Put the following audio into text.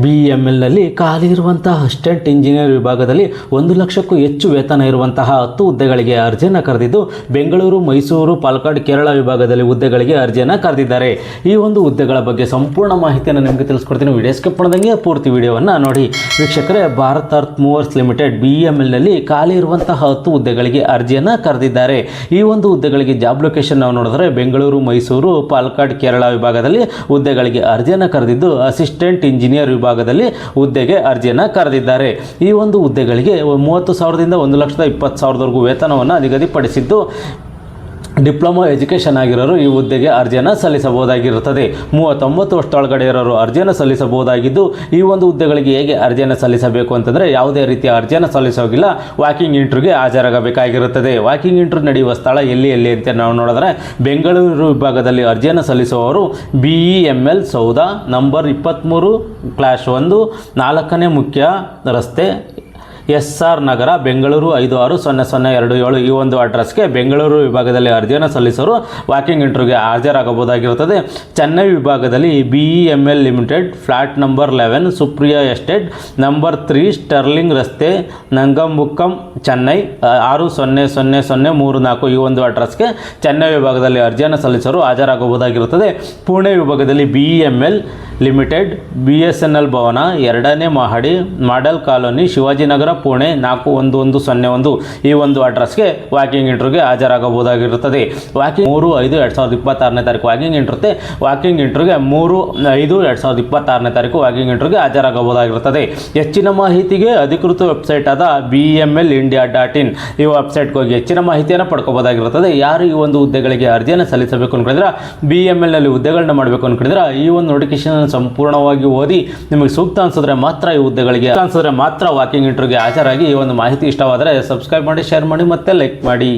BEMLನಲ್ಲಿ ಖಾಲಿ ಇರುವಂತಹ assistant engineer ವಿಭಾಗದಲ್ಲಿ 1 ಲಕ್ಷಕ್ಕೂ ಹೆಚ್ಚು ವೇತನ ಇರುವಂತಹ 10 ಹುದ್ದೆಗಳಿಗೆ ಅರ್ಜಿಯನ್ನು ಕರೆದಿದ್ದು, ಬೆಂಗಳೂರು, ಮೈಸೂರು, ಪಾಲಕ್ಕಾಡ್, ಕೇರಳ ವಿಭಾಗದಲ್ಲಿ ಹುದ್ದೆಗಳಿಗೆ ಅರ್ಜಿಯನ್ನು ಕರೆದಿದ್ದಾರೆ. ಈ ಒಂದು ಹುದ್ದೆಗಳ ಬಗ್ಗೆ ಸಂಪೂರ್ಣ ಮಾಹಿತಿಯನ್ನು ನಿಮಗೆ ತಿಳಿಸ್ಕೊಡ್ತೀನಿ. ವಿಡಿಯೋ ಸ್ಕಿಪ್ ಮಾಡದಂಗೆ ಪೂರ್ತಿ ವಿಡಿಯೋವನ್ನು ನೋಡಿ. ವೀಕ್ಷಕರೇ, ಭಾರತ್ ಅರ್ತ್ ಮೂವರ್ಸ್ ಲಿಮಿಟೆಡ್ BEMLನಲ್ಲಿ ಖಾಲಿ ಇರುವಂತಹ 10 ಹುದ್ದೆಗಳಿಗೆ ಅರ್ಜಿಯನ್ನು ಕರೆದಿದ್ದಾರೆ. ಈ ಒಂದು ಹುದ್ದೆಗಳಿಗೆ ಜಾಬ್ ಲೊಕೇಶನ್ ನಾವು ನೋಡಿದ್ರೆ ಬೆಂಗಳೂರು, ಮೈಸೂರು, ಪಾಲಕ್ಕಾಡ್, ಕೇರಳ ವಿಭಾಗದಲ್ಲಿ ಹುದ್ದೆಗಳಿಗೆ ಅರ್ಜಿಯನ್ನು ಕರೆದಿದ್ದು, ಅಸಿಸ್ಟೆಂಟ್ ಇಂಜಿನಿಯರ್ ವಿಭಾಗದಲ್ಲಿ ಹುದ್ದೆಗೆ ಅರ್ಜಿಯನ್ನು ಕರೆದಿದ್ದಾರೆ. ಈ ಒಂದು ಹುದ್ದೆಗಳಿಗೆ 30,000ದಿಂದ 1,20,000ವರೆಗೂ ವೇತನವನ್ನು ನಿಗದಿಪಡಿಸಿದ್ದು, ಡಿಪ್ಲೊಮಾ ಎಜುಕೇಷನ್ ಆಗಿರೋರು ಈ ಹುದ್ದೆಗೆ ಅರ್ಜಿಯನ್ನು ಸಲ್ಲಿಸಬಹುದಾಗಿರುತ್ತದೆ. 39 ವರ್ಷದೊಳಗಡೆ ಇರೋರು ಅರ್ಜಿಯನ್ನು ಸಲ್ಲಿಸಬಹುದಾಗಿದ್ದು, ಈ ಒಂದು ಹುದ್ದೆಗಳಿಗೆ ಹೇಗೆ ಅರ್ಜಿಯನ್ನು ಸಲ್ಲಿಸಬೇಕು ಅಂತಂದರೆ, ಯಾವುದೇ ರೀತಿಯ ಅರ್ಜಿಯನ್ನು ಸಲ್ಲಿಸೋಗಿಲ್ಲ, ವಾಕಿಂಗ್ ಇಂಟರ್ವ್ಯೂಗೆ ಹಾಜರಾಗಬೇಕಾಗಿರುತ್ತದೆ. ವಾಕಿಂಗ್ ಇಂಟರ್ವ್ಯೂ ನಡೆಯುವ ಸ್ಥಳ ಎಲ್ಲಿ ಅಂತ ನಾವು ನೋಡಿದ್ರೆ, ಬೆಂಗಳೂರು ವಿಭಾಗದಲ್ಲಿ ಅರ್ಜಿಯನ್ನು ಸಲ್ಲಿಸುವವರು BEML ಸೌಧ ನಂಬರ್ 23/1 4ನೇ ಮುಖ್ಯ ರಸ್ತೆ, SR ನಗರ, ಬೆಂಗಳೂರು 560027 ಈ ಒಂದು ಅಡ್ರೆಸ್ಗೆ ಬೆಂಗಳೂರು ವಿಭಾಗದಲ್ಲಿ ಅರ್ಜಿಯನ್ನು ಸಲ್ಲಿಸೋರು ವಾಕಿಂಗ್ ಇಂಟರ್ವ್ಯೂಗೆ ಹಾಜರಾಗಬಹುದಾಗಿರುತ್ತದೆ. ಚೆನ್ನೈ ವಿಭಾಗದಲ್ಲಿ BEML limited, flat number 11, Supriya estate, number 3, sterling ರಸ್ತೆ, ನಂಗಂಬುಕ್ಕಂ, ಚೆನ್ನೈ 600034 ಈ ಒಂದು ಅಡ್ರೆಸ್ಗೆ ಚೆನ್ನೈ ವಿಭಾಗದಲ್ಲಿ ಅರ್ಜಿಯನ್ನು ಸಲ್ಲಿಸೋರು ಹಾಜರಾಗಬಹುದಾಗಿರುತ್ತದೆ. ಪುಣೆ ವಿಭಾಗದಲ್ಲಿ BEML ಲಿಮಿಟೆಡ್, BSNL ಭವನ, 2ನೇ ಮಹಡಿ, ಮಾಡೆಲ್ ಕಾಲೋನಿ, ಶಿವಾಜಿನಗರ, ಪುಣೆ 41101 ಈ ಒಂದು ಅಡ್ರೆಸ್ಗೆ ವಾಕಿಂಗ್ ಇಂಟರ್ವ್ಯೂಗೆ ಹಾಜರಾಗಬಹುದಾಗಿರುತ್ತದೆ. ವಾಕಿಂಗ್ 3/5/2026ನೇ ತಾರೀಕು ವಾಕಿಂಗ್ ಇಂಟರ್ವ್ಯೂತೆ. ವಾಕಿಂಗ್ ಇಂಟರ್ವ್ಯೂಗೆ 3/5/2026ನೇ ತಾರೀಕು ವಾಕಿಂಗ್ ಇಂಟರ್ವ್ಯೂಗೆ ಹಾಜರಾಗಬಹುದಾಗಿರುತ್ತದೆ. ಹೆಚ್ಚಿನ ಮಾಹಿತಿಗೆ ಅಧಿಕೃತ ವೆಬ್ಸೈಟ್ ಆದ BEMLindia.in ಈ ವೆಬ್ಸೈಟ್ಗೆ ಹೋಗಿ ಹೆಚ್ಚಿನ ಮಾಹಿತಿಯನ್ನು ಪಡ್ಕೋಬಹುದಾಗಿರುತ್ತದೆ. ಯಾರು ಈ ಒಂದು ಹುದ್ದೆಗಳಿಗೆ ಅರ್ಜಿಯನ್ನು ಸಲ್ಲಿಸಬೇಕು ಅನ್ಕೊಂಡಿದ್ರೆ, BEMLನಲ್ಲಿ ಹುದ್ದೆಗಳನ್ನ ಮಾಡಬೇಕು ಅನ್ಕೊಂಡಿದ್ರೆ, ಈ ಒಂದು ನೋಟಿಫಿಕೇಶನ್ ಸಂಪೂರ್ಣವಾಗಿ ಓದಿ ನಿಮಗೆ ಸೂಕ್ತ ಅನ್ಸಿದ್ರೆ ಮಾತ್ರ ಈ ಹುದ್ದೆಗಳಿಗೆ ವಾಕಿಂಗ್ ಇಂಟರ್ವ್ಯೂಗೆ ಹಾಜರಾಗಿ. ಈ ಒಂದು ಮಾಹಿತಿ ಇಷ್ಟವಾದರೆ ಸಬ್ಸ್ಕ್ರೈಬ್ ಮಾಡಿ, ಶೇರ್ ಮಾಡಿ ಮತ್ತು ಲೈಕ್ ಮಾಡಿ.